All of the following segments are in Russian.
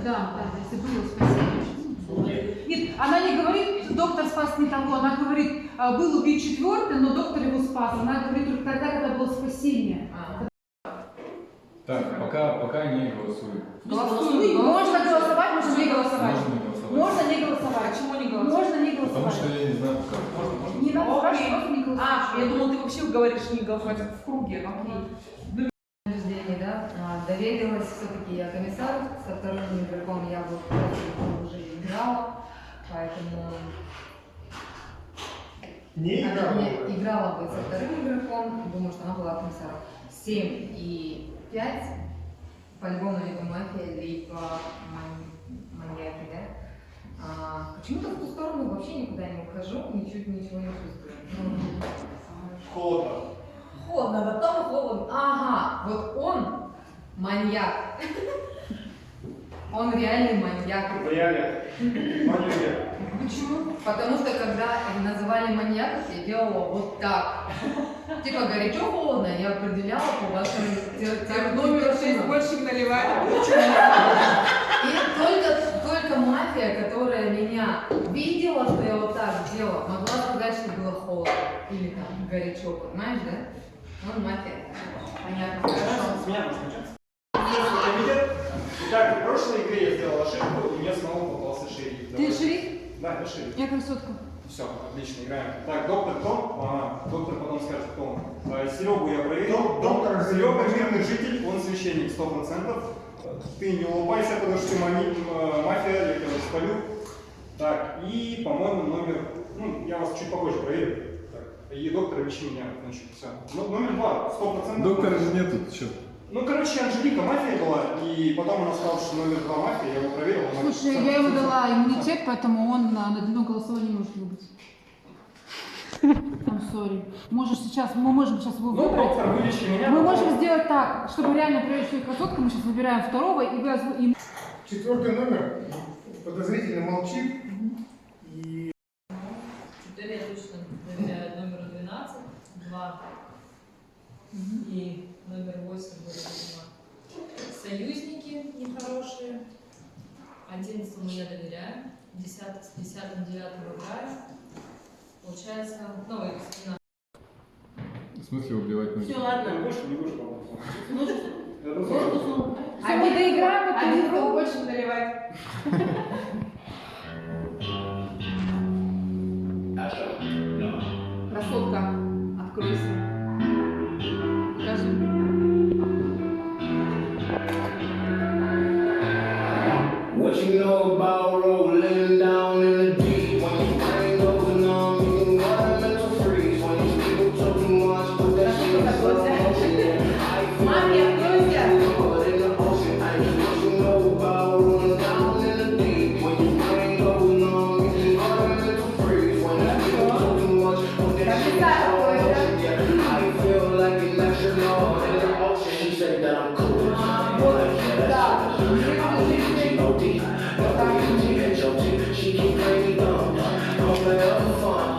Да, если было спасение. Нет, она не говорит, доктор спас не того, она говорит, был убит четвертый, но доктор его спас. Она говорит только тогда, когда было спасение. Так, пока не голосуем. Можно голосовать, можно не голосовать. Можно не голосовать. Почему не голосовать? Можно не голосовать. Потому что я не знаю, как. Не надо спрашивать, просто не голосовать. Я думала, ты вообще говоришь не голосовать в круге. Рождение, да, доверилась все-таки я комиссару, со вторым игроком я бы уже играла, поэтому она играла бы со вторым игроком, думаю, что она была комиссаром. 7 и 5, по-любому либо мафия, либо маньяки, да. Почему-то в ту сторону вообще никуда не ухожу, ничего не чувствую. Холодно. Холодно, вот там холодно. Ага, вот он маньяк. Он реальный маньяк. Реально. Маньяк. Почему? Потому что когда называли маньяков, я делала вот так. Типа горячо, холодно, я определяла по вашим Номер 6 больше наливает. И только мафия, которая меня видела, что я вот так делала, могла сказать, что было холодно или там горячо, понимаешь, да? Он мафия. Понятно. С меня можно начать. Комитет. Итак, в прошлой игре я сделал ошибку, и мне самому попался шериф. Ты шериф? Да, я шериф. Я красотка. Все, отлично, играем. Так, доктор Том, доктор потом скажет, кто он. Серегу я проверил. Доктор Серега мирный житель, он священник 100%. Ты не улыбайся, потому что ты мафия, я тебя спалю. Так, и, по-моему, номер, я вас чуть попозже проверю. Так, и доктор ищи меня, значит, все. Номер 2, 100%. Доктора же нет тут, что? Анжелика мафия была, и потом она сказала, что номер 2 мафия, я его проверил. Слушай, я ему дала иммунитет, поэтому он на одно голосование не может выбрать. I'm sorry. Мы можем сейчас его выбрать. Доктор, вылечи меня. Мы можем сделать так, чтобы реально проверить, что красотка, мы сейчас выбираем второго, и вы... Четвертый номер подозрительно молчит. И 4 я точно доверяю номеру 12, 2 и номер 8 были союзники нехорошие. 11 я доверяю, 10 с 10 9 играю. Получается, новый эксперимент. В смысле убивать нужно? Все, ладно. Не будешь, по-моему. А мы доиграем, Один больше наливать. Красотка, откройся. Покажи. What you know about rolling down in the deep? When your brain goes numb, you can go to mental freeze. When these people talk too much, put that shit in slow motion. I feel put in the ocean. I just what you know about rolling down in the deep. When your brain goes numb, you can go to mental freeze. When these people talk too much, put that shit in slow motion. Yeah, I feel like an astronaut in the ocean. She said that I'm cool. She keep playing dumb. Don't play up for fun.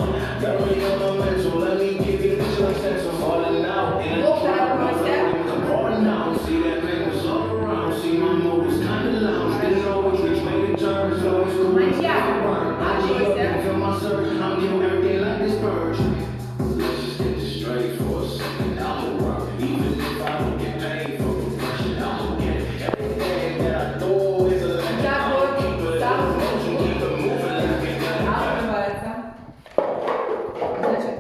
Got me on my mental. Let me give you the picture sense of falling out. In a trap, I'm falling down. See that niggas all around. See my moves kinda lounge. Didn't know which way to turn. So it's cool. I just up and feel my surge. I'm giving everything like this purge. Let's just get this straight for a second. I'ma work. Even if I don't get paid for profession, I'ma get everything that I do is a Значит,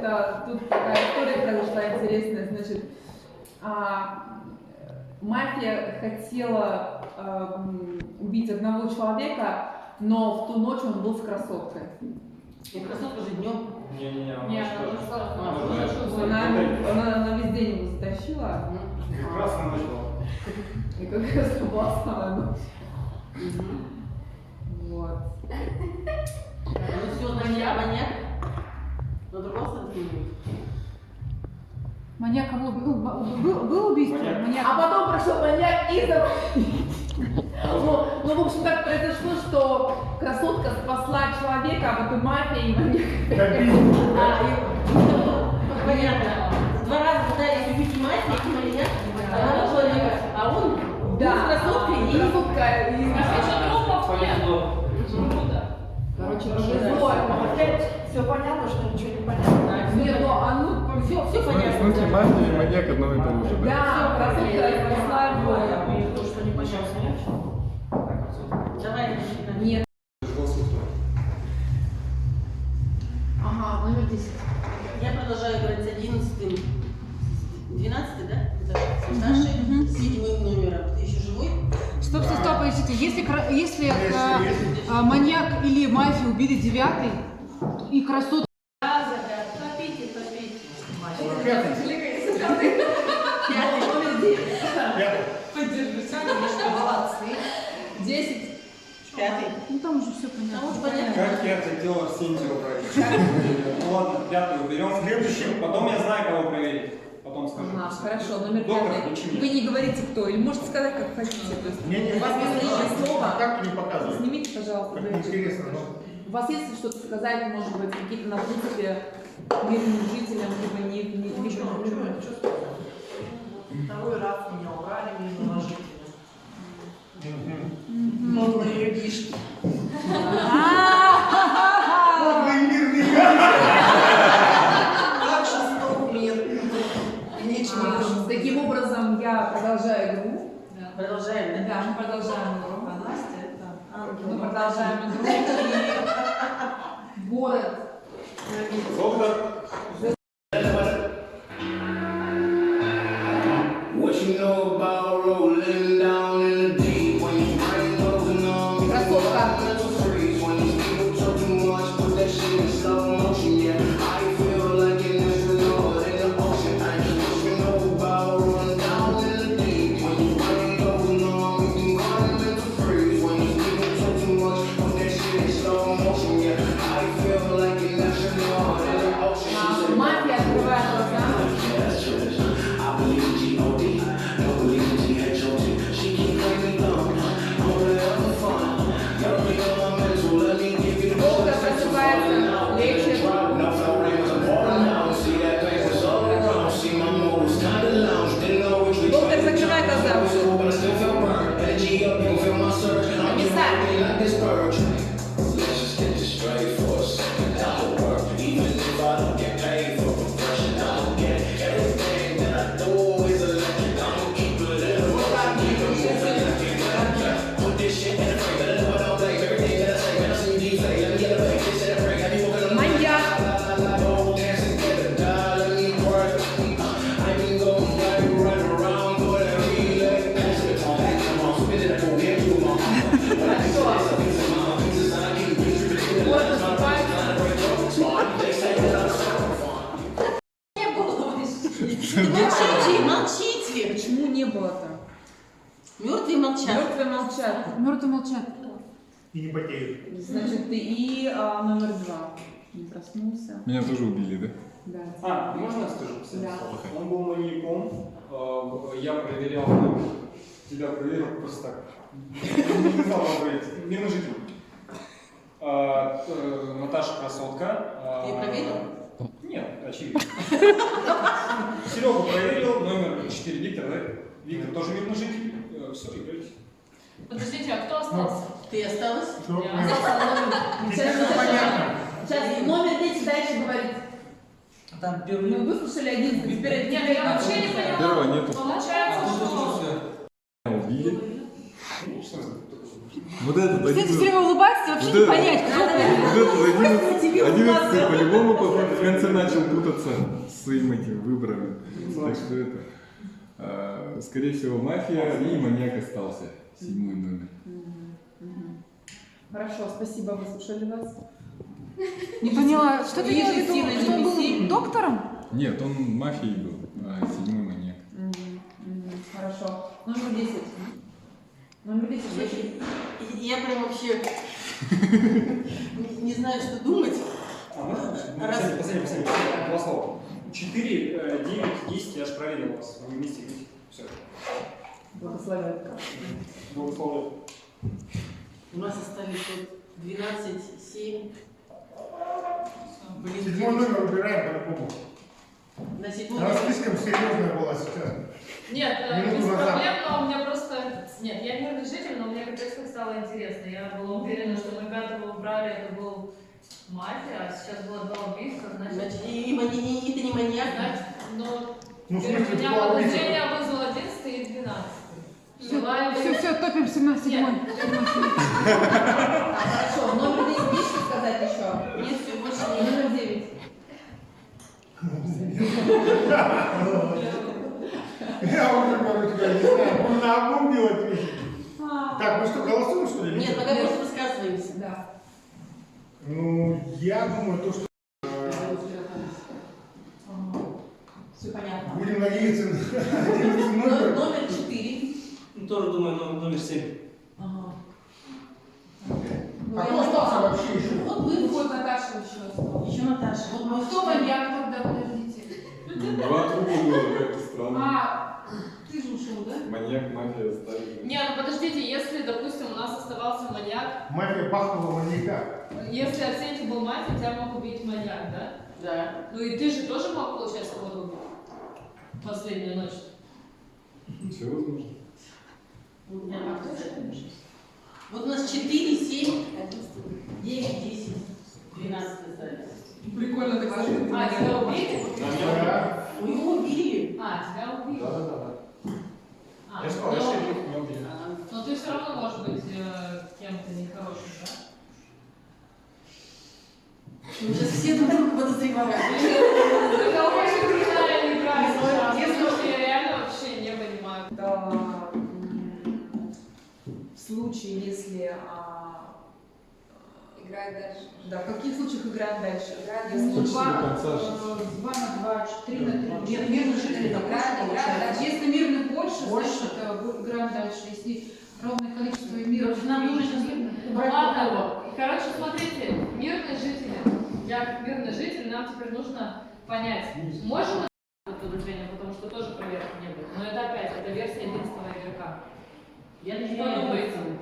тут такая история произошла интересная. Значит, мафия хотела убить одного человека, но в ту ночь он был с красоткой. И красотка же днем. Не-не-не, Она весь день его затащила. Прекрасная ночь была. И как раз была самая ночь. Вот. Ну все, маньяк. На другом стороне. Маньяк кого убил? Было убийство? Маньяк. А потом прошел маньяк и ну, в общем, так произошло, что красотка спасла человека, а потом мафия и маньяк. Понятно. 2 раза пытались убить мафию и маньяк, а человека, а он... Да, красотка и красотка. Короче, повезло. Опять все понятно, что ничего не понятно. Нет, ну, все В смысле, понятно. мафия и маньяк одно и то же, да? Да, красотка спасла его. То, что не понятно. Давай, начинай. Нет. Ага, номер 10. Я продолжаю играть с 11-м. 12-й, да? Это Сашей, 7-м номером. Ты еще живой? Стоп, подождите. Если маньяк или мафия убили 9-й и красотку... Попейте. Пятый, номер 9. Молодцы. 10. Пятый. Ну там уже все понятно. Там уж понятно. Как я это дело в Синтию проверить? Ну ладно, пятый уберем. Следующий. Потом я знаю, кого проверить. Потом скажу. Ага, хорошо, номер Доктор, 5. включи Вы меня. не говорите кто, или можете сказать, как хотите. То есть, Мне не у вас последнее слово. Так не показывает. Снимите, пожалуйста, Как дайте. интересно, но... У вас есть что-то сказать, может быть, какие-то на принципе мирным жителям, либо не Второй раз меня убрали мимо жителя. Новые людишки. Как жесток мир. И нечего. Таким образом, я продолжаю игру. Продолжаем, да? Да, мы продолжаем игру. А Настя это... Мы продолжаем игру. И город. Доктор. What you know about rolling down in the deep when you bring those numbers? Красотка. Mental freeze when these people talk too much, put that shit in slow motion. Yeah, I feel like an astronaut in the ocean. I just what you know about rolling down in the deep when you bring those numbers. You got mental freeze when these people talk too much, put that shit in slow motion. Yeah, I feel like an astronaut in the ocean. She said, Мафия открывает глаза. yeah, that's true. I believe in G.O.D. Don't believe in G.H.O.T. She keep playing me dumb. I'm gonna have fun. Got me on my mental. Let me give you the Доктор просыпается, лечит. no flow rain was a ballin' now. See that place was all around. See my moves, kinda lounge. Didn't know which way. Доктор, закрывай глаза. But I still feel burned. Energy up, you can feel my surge. I'm getting ready like this purge. Let's just get this straight for a second. That'll work. Even if I don't get paid for progression, I don't get everything that I do is electric. I'ma keep it in the road. I keep it moving. Put this shit in the frame. Let it know I don't play. Everything that I say, man, I see you play. Let me get a break. This shit a break. I be walking on the Маньяк. go dancing, get a die. Let me work. I been going right around, go and relay. Pass it on, come on, spit it up, go get you, mom. When I do this, I think some mama thinks it's not keep it tripping. Город наступает. They say that I'm so fun. Молчите! Почему не было-то? Мертвые молчат. Мертвые молчат. Мертвые молчат. И не потеют. Значит, ты и номер 2. Не проснулся. Меня тоже убили, да? Да. А, можно я скажу? Да. Он был маньяком. Я проверял, тебя проверил просто так. Не знал, кого проверить. Мирный житель. Наташа красотка. Ты проверил? Нет, очевидно. Серегу проверил, номер 4 Виктор, да? Виктор тоже мирный житель. Все, играйте. Подождите, а кто остался? Ты осталась? Что? Сейчас, Теперь понятно. сейчас номер 10 дальше говорит. Там Мы первый. выслушали 11, теперь Нет, я вообще не поняла. Первого нету. Получается, что... Убили. Вот этот Кстати, все 11. время улыбается, вообще Вот не это. понять, кто Вот ты. этот 11 по-любому в конце начал путаться с своим этим выбором. Так что это, скорее всего, мафия и маньяк остался. 7-й номер. Хорошо, спасибо, выслушали вас. Не поняла, что ты Ближе имела в виду? сильно, не Что он беси. был доктором? Нет, он мафией был, а 7-й маньяк. Хорошо. Номер 10. Номер 10. Я прям вообще не знаю, что думать. Последнее, два слова. 4, 9, 10, я же проверил вас. Вы вместе идете. Все. Благословляет как. Благословляю. У нас остались вот 12, 7. Блин, 7-й номер убираем по-любому. на 7 Она слишком серьезная была сейчас. Нет, Минуту без назад. проблем, но у меня просто Нет, я мирный житель, но мне капец как стало интересно. Я была уверена, что мы 5-го убрали, это был мафия, а сейчас было 2 убийства, значит... Значит, и ты не маньяк, Значит, но Ну, в у смысле, меня два убийцы. подозрение вызвал 11 и 12. Желаю... Все, топимся на 7-й. Хорошо, номер 10 есть сказать еще? нет, все, больше не Номер 9. Я уже, короче говоря, не знаю, он наобум ответить. Так, мы что, голосуем, что ли? Нет, пока просто высказываемся. Да. Ну, я думаю, то, что Все понятно. будем надеяться на один номер. Номер 4. Тоже думаю, номер 7. Ага. А кто остался вообще еще? Вот вы, Вот Наташа еще осталась. еще Наташа. Вот мы Кто маньяк тогда, подождите? 2 трупа было, как-то странно. А, ты же ушел, да? Маньяк, мафия оставили. Не, ну подождите, если, допустим, у нас оставался маньяк, Мафия бахнула маньяка. если Арсентий был мафией, тебя мог убить маньяк, да? Да. Ну и ты же тоже мог, получается, кого-то убить? Последнюю ночь. Все возможно. Вот у меня как-то вот у нас 4, 7, 9, 10, 12 остались. Прикольно так сложилось. А, тебя убили? Да. Ну его убили. А, тебя убили. Да. А, Я сказал, но- я шериф, меня убили. Но ты все равно можешь быть кем-то нехорошим, да? Сейчас все друг друга подозревают. Это очень крутая игра, Если- потому что я реально вообще не понимаю. Да, в случае, если Играет дальше. да, в каких случаях играем дальше? Играем Если дальше. Два, до конца же. 2 на 2, 3 на 3. Нет, мирный житель это больше Играет получается. дальше. Если мирных больше, Больше. значит, играем дальше. Если равное количество мирных, Нам нужно убрать Ладно, кого? короче, смотрите, мирные жители. Я как мирный житель, нам теперь нужно понять, можем мы подозрение, потому что тоже проверки не было. Но это опять, это версия единственного игрока. Я Что доверяю думаете? этому.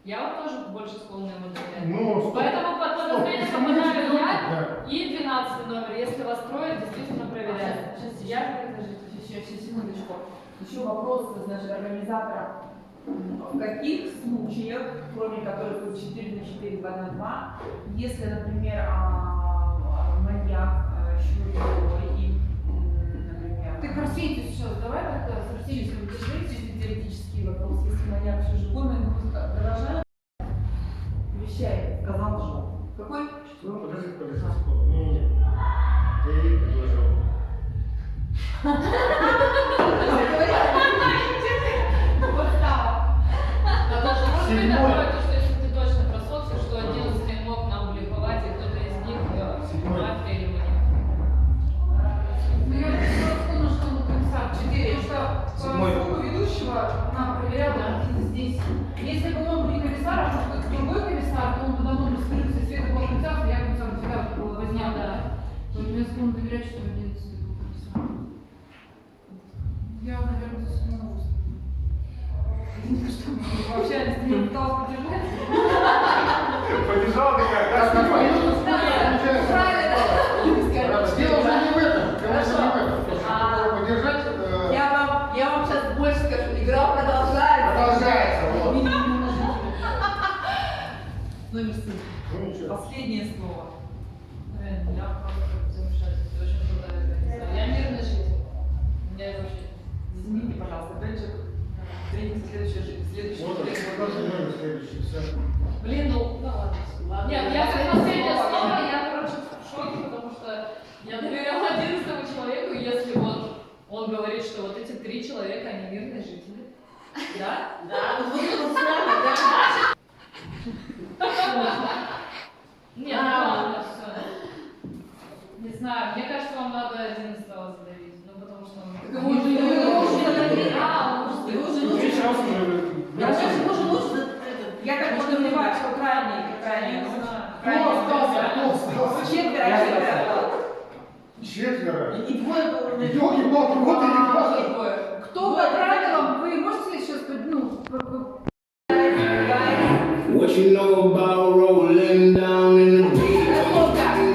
Я вот тоже больше склонна ему доверять. Ну, стоп. Поэтому под подозрение Стоп, попадаю я Да. и 12 номер. Если вас трое, действительно проверяют. Сейчас, Я мирный житель. Еще секундочку. Еще вопрос, значит, организатора. В каких случаях, кроме которых 4 на 4, 2 на 2, если, например, маньяк, щурой и, например... Ты Арсентий сейчас, давай тогда с Арсентием держись. Теоретический вопрос. Если маньяк еще живой, мы ему продолжаем? Вещай, сказал же. Какой? Ну, подожди секунду. Не-не-не. Я ей предложил. Подстава. Наташа, может быть Седьмой. такое, то, что если ты точно просохся, что 11 мог нам блефовать, и кто-то из них Седьмой. мафия или маньяк. Ну, я вспомнила, что он комиссар 4, потому что Седьмой. по звуку ведущего она проверяла один здесь. Если бы он был не комиссар, а может быть другой комиссар, то он бы давно бы скрылся, Света был комиссар, я комиссар всегда была возня, да. Поэтому я склонна доверять, что 11 был комиссар. Я, наверное, за самого что вообще, если я пыталась поддержать. Побежала такая, Так, да, так, Правильно. Дело уже не в этом. Дело уже не в этом. То, что А. надо поддержать, Я вам сейчас больше скажу. Игра продолжается. продолжается. Вот. Номер 7. Ну, ничего. Последнее слово. Блин, я просто замешательстве, очень крутая организация. Я мирный житель. Я вообще... Извините, пожалуйста, опять же, тренинг следующий. Вот, продолжим номер следующий. Все. Блин, ну ладно. Ладно. Нет, я как последнее слово, я, короче, в шоке, потому что я доверяла 11 человеку, и если вот он говорит, что вот эти 3 человека, они мирные жители. Да? Да, вот это вот странно, да? Нет, ну ладно, все. Не знаю, мне кажется, вам надо 11-го задавить, ну потому что он... Так его уже не задавили. А, он уже Его задавил. же Весь лучше. раз уже... Я даже можно лучше Я так подозреваю, что крайний. Не знаю. Кто остался? Кто остался? Четверо. Четверо. И двое было. Ёлки-палки, вот и не два. Кто по правилам, вы можете сейчас, ну, What you know about rolling down in the deep?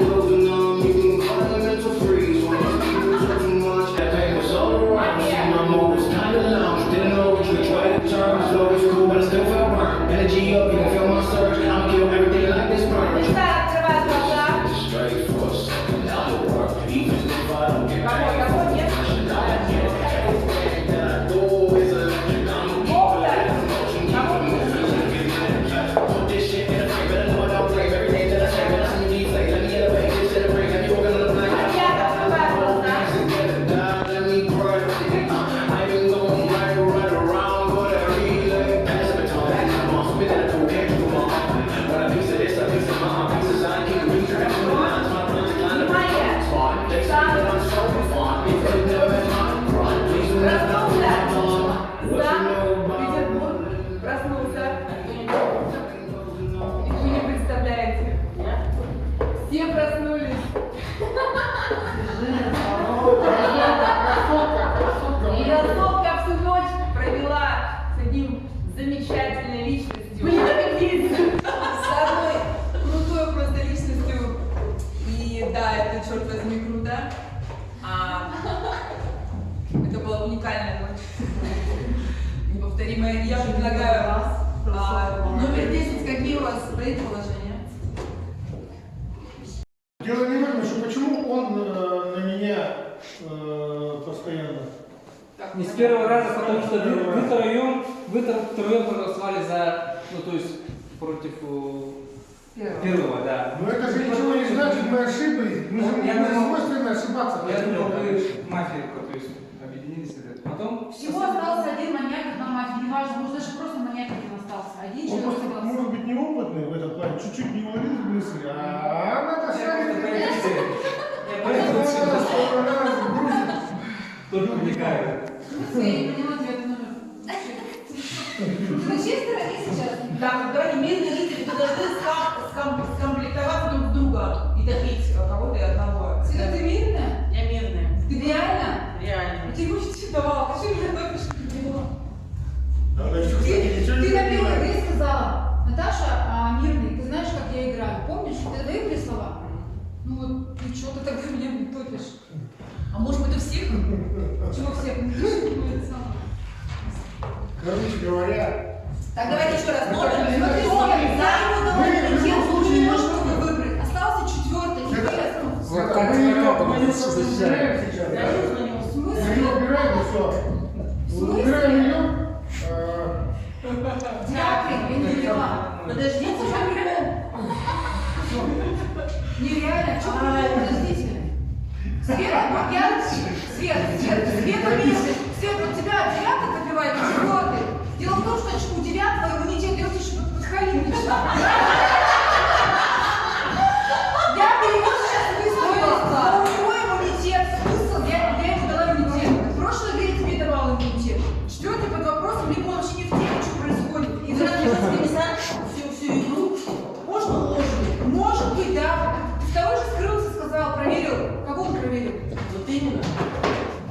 Closing on, you can call it mental freeze. When it's people talk too much, that pain was all around. My mood was kinda lounge, didn't know which way to turn. Slow energy up, you can feel my surge. I'ma give everything like this burn. Комиссар открывает глаза. Straight for a second, I'll work. Even if I don't get Кого, paid. кого нет? Everything that I do is electric. I'ma keep Кого? it in motion. Кого нет? Put this shit in a frame, better know I don't blame everything that I say. Better see me deflate. Let me elevate this to the ring. Let me walk on the line. Маньяк открывает глаза. Let me pray. I've been going right around, but I relay. Pass the baton back to my mom. Spit that I do back to my mom. When I piece of this, I piece of my pieces. I keep reaching back to the lines. My friends are kind of smart. They say that I'm so fun. If they never had my run, please do not know what I'm on. What you know about Петербург проснулся. Вы не представляете. Все проснулись. И красотка всю ночь провела с одним замечательной личностью. С одной крутой просто личностью. И да, это, черт возьми, круто. Это была уникальная ночь. Неповторимая. Я предлагаю номер 10. Какие у вас предположения? Дело не в этом, что почему он на меня постоянно. Не с первого раза, потому что вы втроем проголосовали за, ну то есть против первого, да. Но это же ничего не значит, мы ошиблись. Мы же Я не думал- свойственно ошибаться. Я думал, вы мафия, то есть объединились. Потом Всего остался один маньяк, одна мафия, неважно, может даже просто маньяк один остался. Один Он человек просто остался. может быть неопытный в этом плане, чуть-чуть не уловил мысли, а она я шарит. поэтому Она грузит. только вникаю. Я не поняла ответ номер. На чьей стороне сейчас? Да, давайте мирные жители, вы должны скомплектоваться друг друга и добить кого-то и одного. Света, ты мирная? Я мирная. Ты реально? Реально. Ты хочешь тебе давала, покажи мне только что ты делала. Ты на первой игре сказала, Наташа, мирный, ты знаешь, как я играю, помнишь? Ты выиграли слова? Ну вот, и что ты тогда меня не топишь? А может быть у всех? Чего всех? Ну, ты же не это самое. Короче говоря, Так давайте еще раз. Ну, так, Номер. ну, За его давали в любом тем, случае не не может нужно. выбрать. Остался четвертый, интересно. вот так мы ее убираем сейчас. В Мы смысле? ее убираем и все. В смысле? Убираем ее. Дякую, я не поняла. Подождите. Нереально, что подождите. Света, я... Света, вот тебя девятый добивает, а четвертый. Дело в том, что у девятого иммунитет легче подхалимничал. Я перевод сейчас выстроила, но у него иммунитет, смысл, я ему дала иммунитет. В прошлой игре тебе давала иммунитет. Четвертый под вопросом, либо он вообще не в теме, что происходит. И вы должны комиссар всю игру. Можно ложью? Может быть, да. Второй же скрылся, сказал, проверил. Кого он проверил? Вот именно.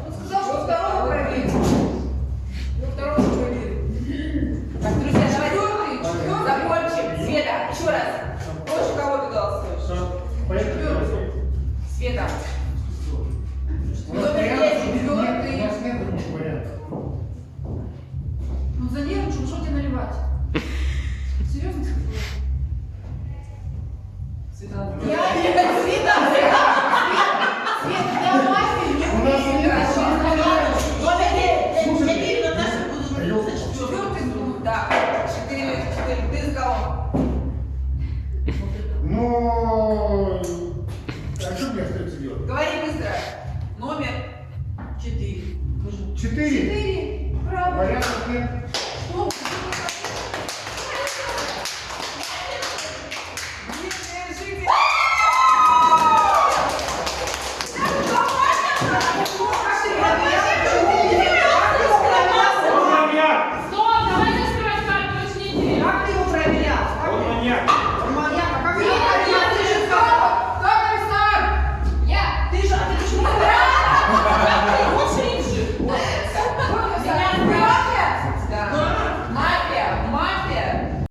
Он сказал, что второго проверил. Второго проверил. Так, друзья, Четвертый. закончим. Света, еще раз. Больше кого ты голосуешь? Поехали. Света. У нас нет других вариантов. Ну занервничал, что тебе наливать? Серьезно сказала? Света. Я мафию не У нас умею нет играть. Я верю, Наташа, буду за четвертый. Четвертый был. Да, 4. Ты за кого? Но... А что мне остается делать? Говори быстро. Номер. 4. 4. 4. Правда. Вариантов нет. Что? Стоп, давайте скрывать карту, очень интересно. Как ты его проверял? Он маньяк. Маньяк, а как ты его Нет, проверял? ты же сказал. Кто комиссар? Я. Ты же, а ты почему не Мафия.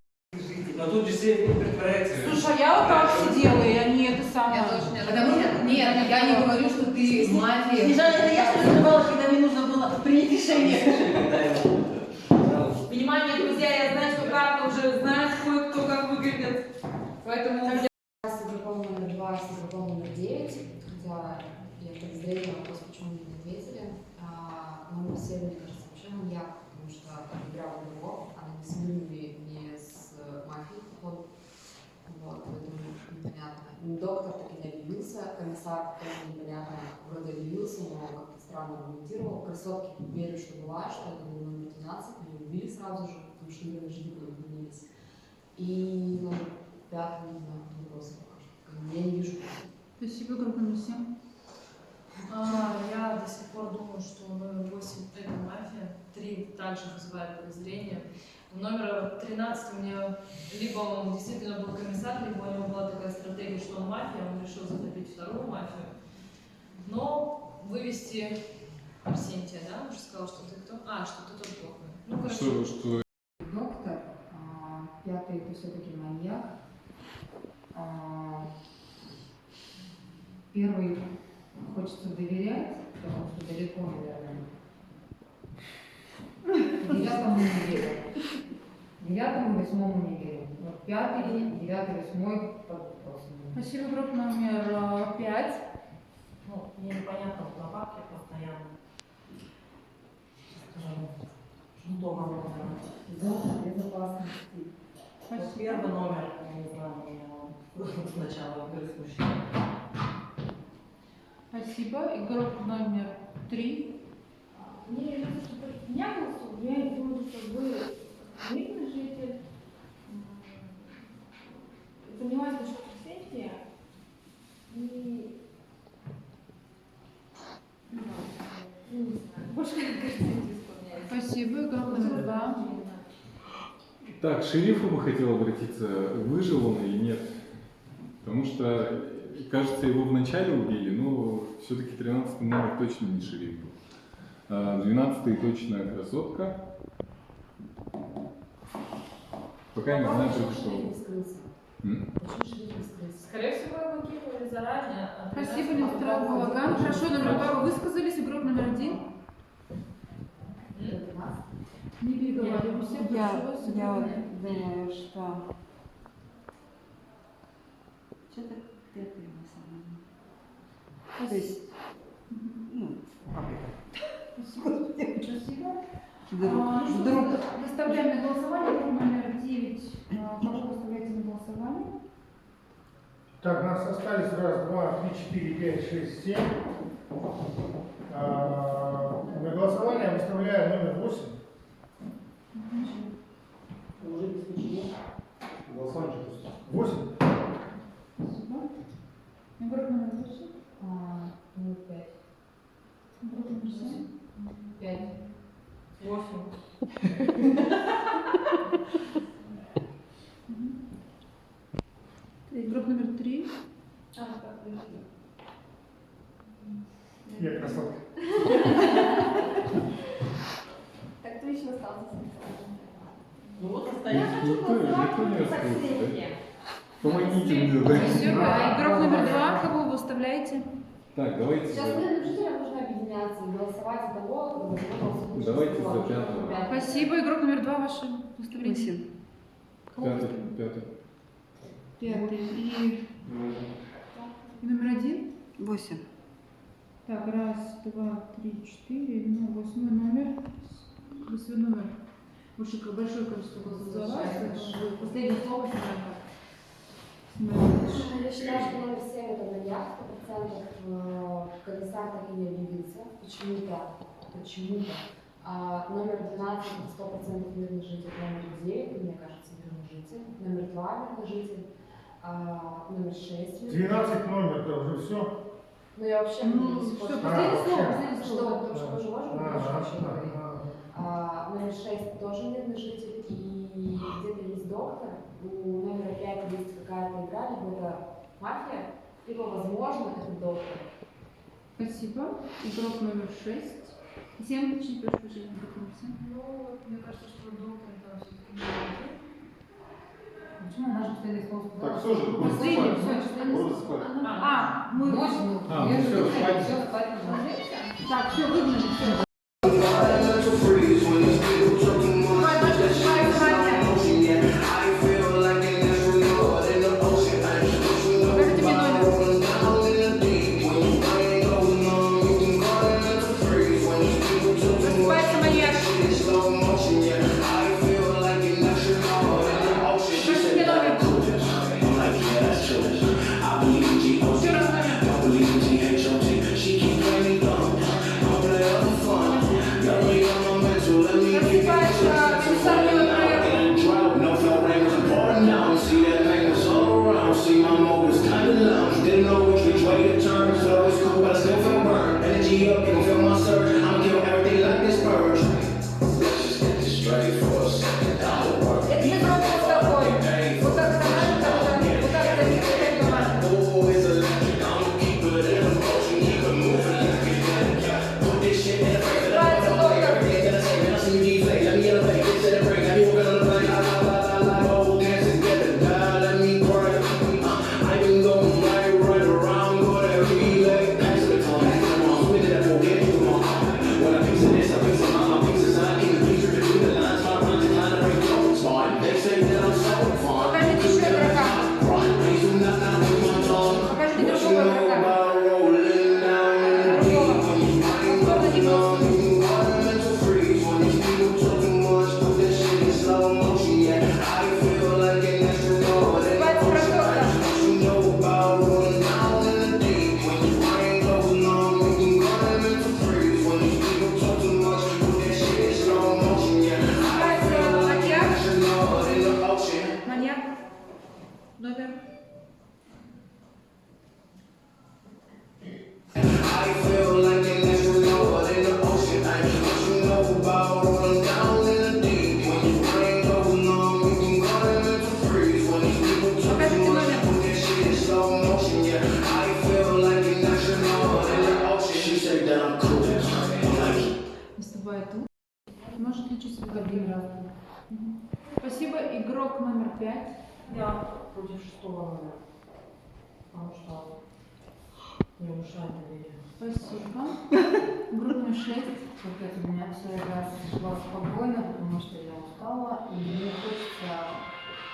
Но тут же все притворяются. Слушай, а я вот так сидела, и они это самое. Я тоже не Потому что, нет, я не говорю, что ты мафия. Снежана, это я что ли задавала, когда мне нужно было принять решение? Внимание, друзья, я знаю, что карта уже знает, объявился, комиссар тоже непонятно, вроде объявился, но как-то странно аргументировал. Красотки верю, что бывает, что это был номер 12, меня убили сразу же, потому что номер жители поменялись. И номер 5, не знаю, вопрос. Я не вижу. Спасибо, группа номер 7. Я до сих пор думаю, что номер 8 это мафия. 3 также вызывает подозрения. У номера 13 у меня либо он действительно был комиссар, либо у него была такая стратегия, что он мафия, он решил затопить вторую мафию. Но вывести Арсентия, да? Он же сказал, что ты кто? Что ты тоже плохой. Ну хорошо. Что? Доктор, пятый это все-таки маньяк. Первый хочется доверять, потому что далеко, наверное. Девятому не верю. 9-му, 8-му не верю. Вот 5-й, 9-й, 8-й под вопросом. Спасибо, группа номер 5. Ну, мне непонятно, вот на бабке постоянно. Что дома номер? Зона безопасности. Вот первый номер, я не знаю, меня сначала смущает. Спасибо. И группа номер 3. Мне кажется, что против меня голосуют. Я думаю, что вы мирный житель, занимаетесь нашей профессией и не знаю, больше как картинки исполняете. Спасибо. Группа номер 2. Так, к шерифу бы хотел обратиться. Выжил он или нет? Потому что, кажется, его вначале убили, но все-таки 13-й номер точно не шериф был. 12-й точно красотка. Пока не знаю, только что. Скорее всего, его кинули заранее. Спасибо, Листрал Балаган. Хорошо, номер 2 вы высказались. И группа номер 1. Не переговариваемся. Я вот думаю, что... Что-то ты на самом деле. То есть, ну, как это? Спасибо. Вдруг... Выставляем на голосование. Группа номер 9. Кого выставляете на голосование? Так, у нас остались 1, 2, 3, 4, 5, 6, 7. На голосование выставляю номер 8. Уже без ключей. Голосование 8. Спасибо. Группа номер 8. Ну, 5. Группа номер 7. 5. 8. Группа номер 3. Я красотка. Так кто еще остался? Ну вот остается. Никто не остался, да? Помогите мне, да? Все, игрок номер 2. Кого вы выставляете? Так, давайте Сейчас за... мы жителям нужно объединяться и голосовать за того, кто голосует. Давайте за 5-го. Спасибо. Игрок номер 2 ваше выставление. 5-й. 5. И номер 1. 8. Так, 1, 2, 3, 4. Ну, 8 номер. 8 номер. Большое количество голосов за вас. Последнее слово Я считаю, что номер 7 это маньяк, 100%. Комиссар так и не объявился. Почему-то. Номер 12 это 100% мирный житель. Номер 9, мне кажется, мирный житель. Номер 2 мирный житель. Номер 6. 12 номер, это уже все. Ну я вообще Ну, не что, последнее слово. Что, потому что мы же можем больше вообще говорить. Номер 6 тоже мирный житель, и где-то есть доктор. У номера 5 есть какая-то игра, либо это мафия, либо, возможно, это доктор. Спасибо. Игрок номер 6. 7, чуть прошу прощения, игрок номер 7. Ну, мне кажется, что доктор там все-таки не один. Почему наш последний слово сказал? Так, кто же? Последний, все, Можно спать? мы... Ночь, ну все, спать. все, спать нужно. Так, все, выгнали, все. Покажите мне номер. Просыпается маньяк. Покажите мне номер. Еще раз номер. Маньяк. Номер. I feel like an astronaut in the ocean. I need what you know about rolling down in the deep. When your brain goes numb, you can go to mental freeze. When these people talk too much, put that shit in slow motion. Yeah, I feel like an astronaut in the ocean. She said that I'm cool. I'm like, Выступает тут. Может отличить свою кабину. Спасибо. Игрок номер 5. Я против 6-го номера. Потому что не мешает доверие. Спасибо. Игрок номер 6. Опять у меня вся игра шла спокойно, потому что я устала, и мне хочется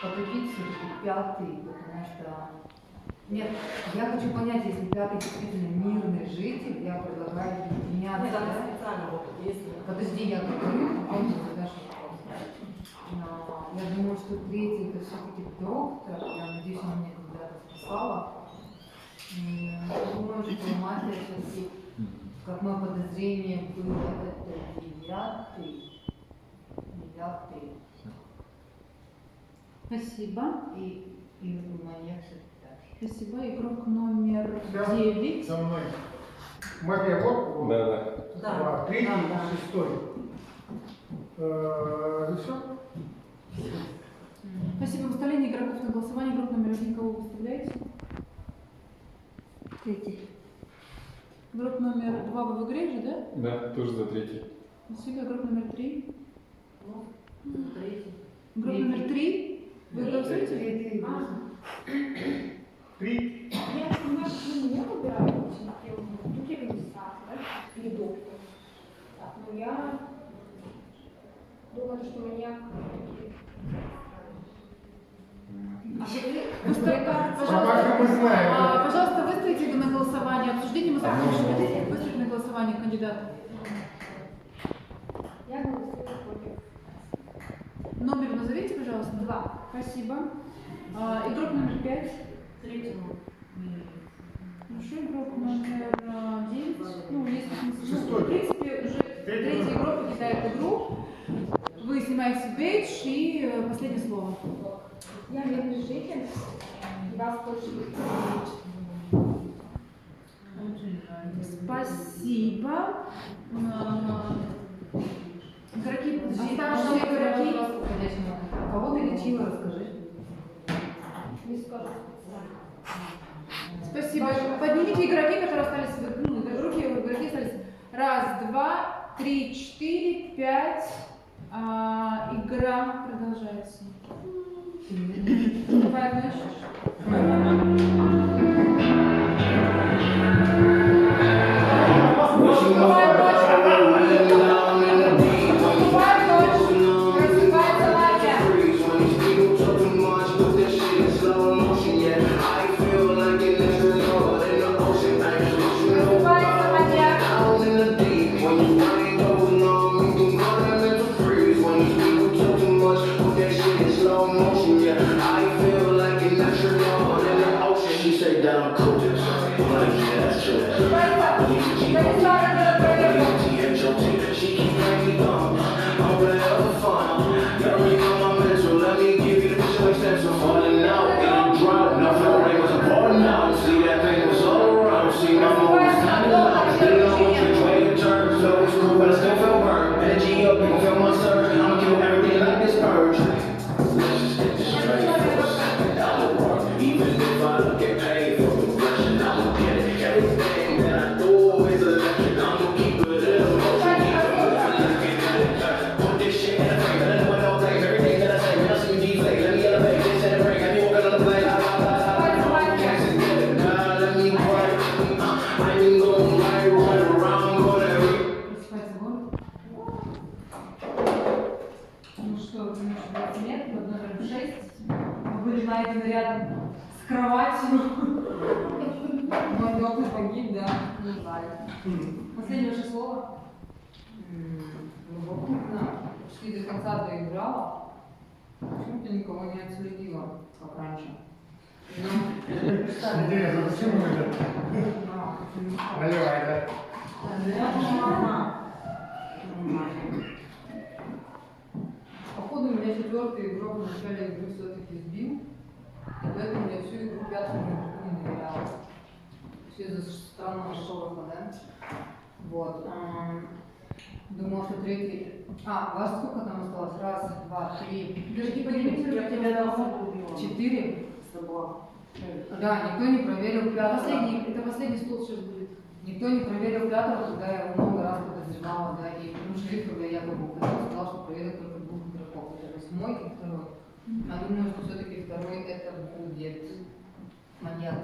потопить все-таки 5-й, потому что... Нет, я хочу понять, если 5-й действительно мирный житель, я предлагаю объединяться. Нет, она специально вот, если... Подожди, я говорю, а он задашь вопрос. Я думаю, что 3-й это все-таки доктор, я надеюсь, она мне когда-то спасала. И думаю, что мафия все-таки, как мое подозрение было, это 9-й. Спасибо. И маньяк все-таки. Спасибо. Игрок номер 9. Со мной. Мафия вот. Да. 3-й, 6-й. Все? Спасибо. Выставление игроков на голосование. Игрок номер 1. Кого вы выставляете? 3. Игрок номер 2 вы в игре же, да? Да, тоже за 3. Спасибо. Игрок номер 3. Ну, 3. Игрок номер 3. Вы голосуете? 3. Я понимаю, что меня выбирают, тут я комиссар, да, или доктор. Так, ну я думаю, что маньяк. Пожалуйста, мы знаем. Пожалуйста, выставите на голосование. Обсуждение мы закончили. Выставите на голосование кандидата. Я голосую против. Номер назовите, пожалуйста. 2. Спасибо. Игрок номер 5. 3. Хорошо, игрок номер 9. Ну, если смысл. Шестой. В принципе, уже третий игрок покидает игру. Вы снимаете бейдж и последнее слово. Я мирный житель. Вас больше Спасибо. Игроки, Оставшиеся игроки. Кого ты лечила, расскажи. не скажу. Спасибо. Поднимите игроки, которые остались, игроки остались. 1, 2, 3, 4, 5. Игра продолжается. Давай, дальше. Найден рядом с кроватью. Мой доктор погиб, да, не знаю. Последнее ваше слово. Любопытно, почти до конца доиграла. Почему ты никого не отследила, как раньше? Интересно, почему это? Наливай, да? Походу меня 4-й игрок в начале игры все-таки сбил. странного шороха, да? Вот. Думала, что третий... А, у вас сколько там осталось? Раз, два, три, Подожди, поднимите Я тебя давно убила. 4. С тобой. Да, никто не проверил пятого. Это последний стол сейчас будет. Никто не проверил пятого, когда я его много раз подозревала, да, и шериф, когда я якобы уходил, сказал, что проверил только 2 игроков. Это 8 и 2. А думаю, что все-таки второй это будет маньяк.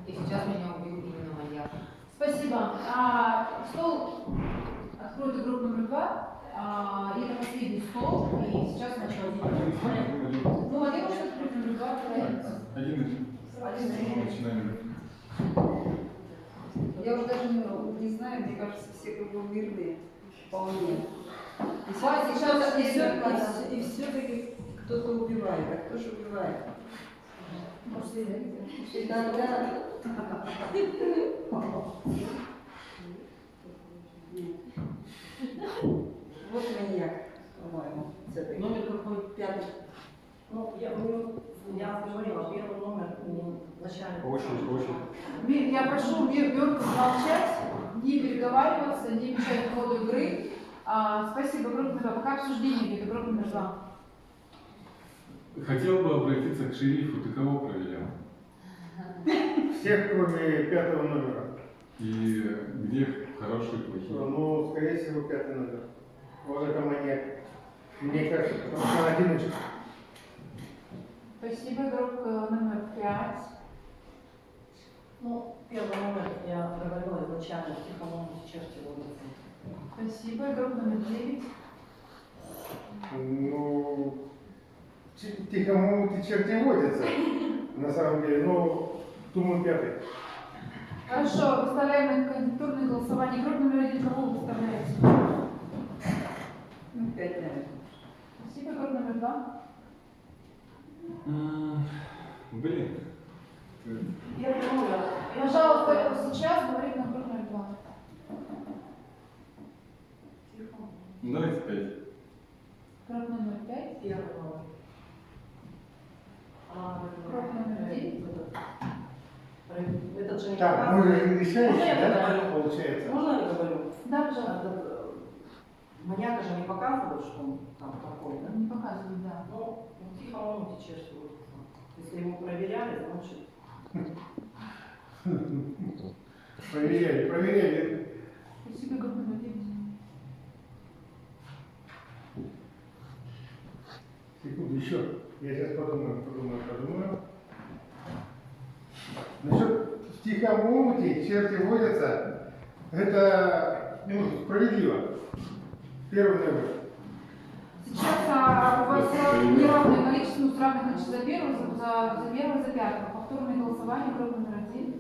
И сейчас меня убил именно маньяк. Спасибо. Стол откроет игрок номер 2. И это последний стол. И сейчас начнем. Ну, один может открыть номер 2. Один. Начинаем. Я уже даже не знаю, мне кажется, все как бы мирные вполне. И все-таки кто-то убивает, а кто же убивает? Тогда... Вот маньяк, по-моему, все-таки. Номер какой? 5. Ну, я говорила, первый номер в начале. По очереди. Я прошу Бёрку молчать, не переговариваться, не мешать ходу игры. Спасибо, игрок номер 2. Пока обсуждение идет, игрок номер 2. Хотел бы обратиться к шерифу. Ты кого проверял? Всех, кроме 5 номера. И где хорошие, плохие? Ну, скорее всего, 5 номер. Вот это маньяк. Мне кажется, потому что он одиночка. Спасибо, игрок номер 5. Ну, первый номер я говорила изначально, в тихом омуте черти водятся. Спасибо, игрок номер 9. Ну, в тихом омуте черти водятся, на самом деле, но думаю, 5. Хорошо, выставляем на кандидатурное голосование. Игрок номер 1, кого вы выставляете? Ну, 5, наверное. Спасибо, игрок номер 2. Блин. Первый номер. Пожалуйста, сейчас говорит на игрок номер 2. Давайте 5. Игрок номер 5. Первый номер. Игрок номер 9. Этот же не Так, мы же решаем, Можно я да, договорю? получается? Можно я говорю? Да, пожалуйста. Маньяка же не показывают, что он там такой, да? Не показывают, да. Ну, в тихом омуте черти водятся. Если его проверяли, значит... Проверяли. Спасибо, игрок номер 9. Секунду, еще. Я сейчас подумаю. Насчет в тихом омуте черти водятся, это справедливо. Первый номер. Сейчас у вас неравное количество, равное количество за первого, за пятого. Повторное голосование, игрок номер 1.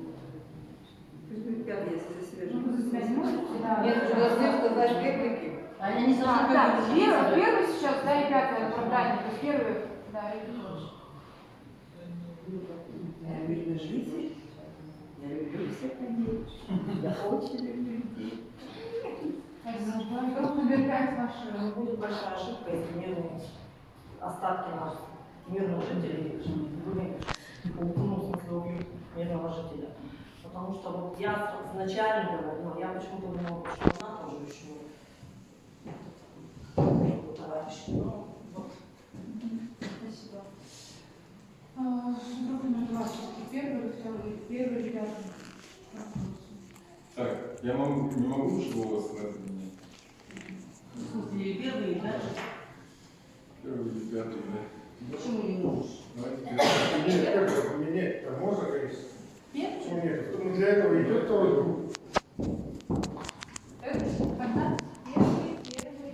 Пусть будет 5, если за себя Ну, вы за себя не можете? Да. Нет, уже должны сказать реплики. Они не должны Да, быть первый сейчас, да, и пятое оправдание. То есть первый, да, Я мирный житель. Я люблю всех людей. Я очень люблю людей. игрок номер 5 ваш. Будет большая ошибка, если мирные остатки наших мирных жителей были в смысле убьют мирного жителя. Потому что вот я изначально говорила, я почему-то думала, что она тоже еще товарищ. Ну, вот. Спасибо. Игрок номер 2. Первый, второй, первый, пятый. Так, я не могу уж голос на изменить. В смысле, и первый, и дальше. Первый или 5, да? Почему не можешь? Давайте нет, это можно, конечно. Почему нет? Ну, для этого идет второй круг. Тогда первый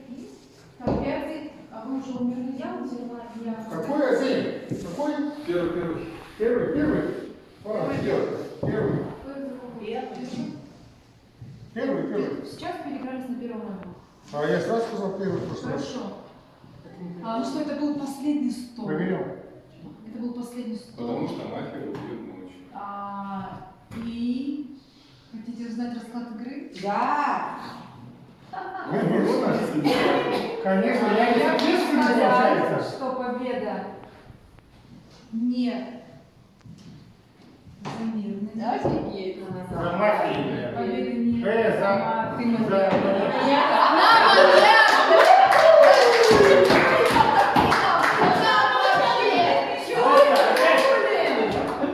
и пятый. А вы уже умерли? Я взяла. Какой оценим? Какой? Первый. Первый. Ладно, сделай. Первый. Первый. Сейчас переигрались на первом номере. А я сразу сказал первый в прошлый раз. Хорошо. Что это был последний стол? Проверял. Это был последний стол. Потому что мафия убьет ночью. И хотите узнать расклад игры? Да! Конечно, я не соответствую, получается. Что победа не за мирный Офигеть. За мафией. Поверь мне, За... ты маньяк. Она маньяк!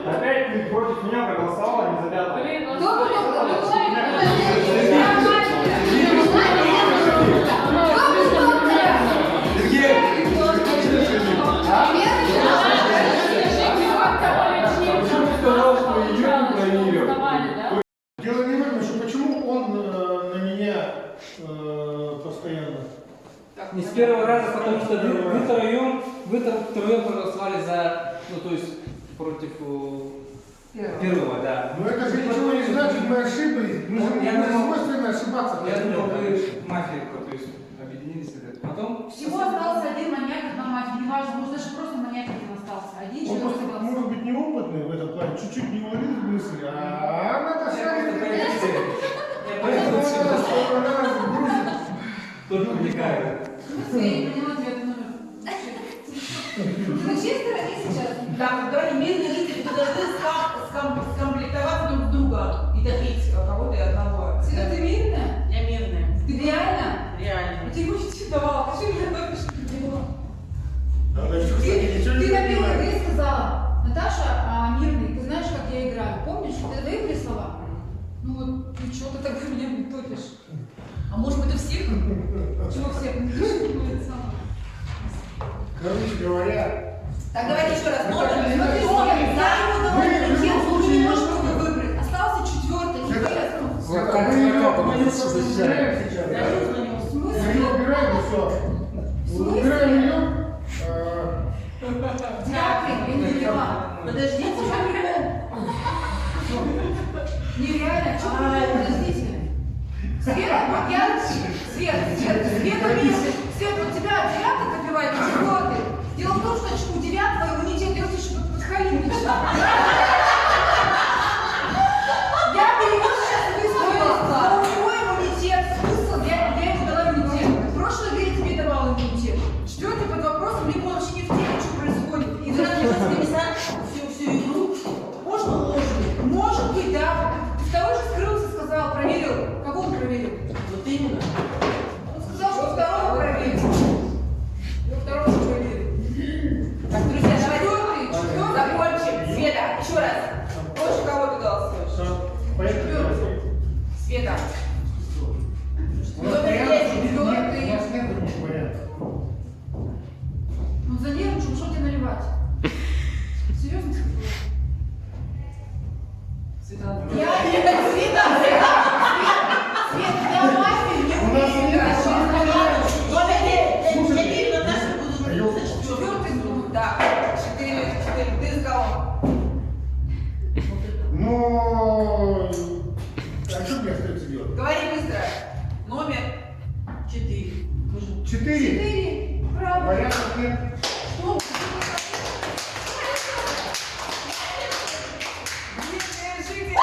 Опять ты против меня проголосовала, не за пятого. Блин, ну Кто что потом это? Сказал, что ее не проверил. Дело не в этом, что почему он на меня постоянно. Не с первого раза, потому что вы втроем проголосовали за, ну то есть против первого, да. Но это же ничего не значит, мы ошиблись. Мы же Я не думал- свойственно ошибаться. Я думал, вы мафия, то есть объединились. Потом Всего остался один маньяк, одна мафия. Неважно, может даже просто маньяк один остался. Один Он человек просто остался. может быть неопытный в этом плане, чуть-чуть не уловил мысли, а она-то я шарит. просто Поэтому она нас грузит. только вникаю. Я не поняла твой номер. Ты на чьей стороне сейчас? Да, когда мирные жители должны скомплектовать друг друга и добить кого-то и одного. Света, ты мирная? Я мирная. Ты реально? Реально. Я тебе очень давала. Ты что мне только что делала? Она еще, кстати, ничего не Ты на первой понимает. игре сказала, Наташа, мирный, ты знаешь, как я играю. Помнишь? Ты выиграли слова? Ну вот, ты что ты так меня не топишь? А может быть, у всех? Чего всех? Ну, ты же не будет сама. Короче говоря, Так давайте еще раз. Номер, Смотри, номер, за его довольно в любом случае не не может нужно. выбрать. Остался четвертый, интересно. мы ее защищаем сейчас. Я не звоню. В Мы смысле? ее убираем и все. смысле? Убираем ее. Дякую, я не поняла. Подождите. Нереально, что подождите. Света, вот я... Света, месяц. Света, вот тебя девятый копивает, четвертый. Дело в том, что у девятого иммунитет, я слышу, подходить начала. Я перевод сейчас выстроила. У него иммунитет, смысл, я ему дала иммунитет. В прошлой игре тебе давала иммунитет. Четвертый под вопросом, либо он вообще не в теме, что происходит. И Когда мне записать всю игру, можно ложью? может быть, да. Ты второй же скрылся, сказал, проверил. Кого он проверил? Вот именно. Он сказал, что второго проверил. Я второго же проверил. Так, друзья, давайте Четвертый. закончим. Света, еще раз. Больше кого ты голосуешь? Поэтому Света. у нас Номер вариантов 10, нет, у четвертый. нас нет других вариантов. Он занервничал, что тебе наливать? Серьезно сказал? Света. Я не Света, я мафию не У нас умею. нет других вариантов. Номер 9. Слушайте, Я теперь Наташа буду а ёлка. написать четвертый. Четвертый звук. Да, 4. Ты за кого? Но... А что мне остается делать? Говори быстро. Номер 4. 4. 4. Правда. Вариантов нет. Что? Жители.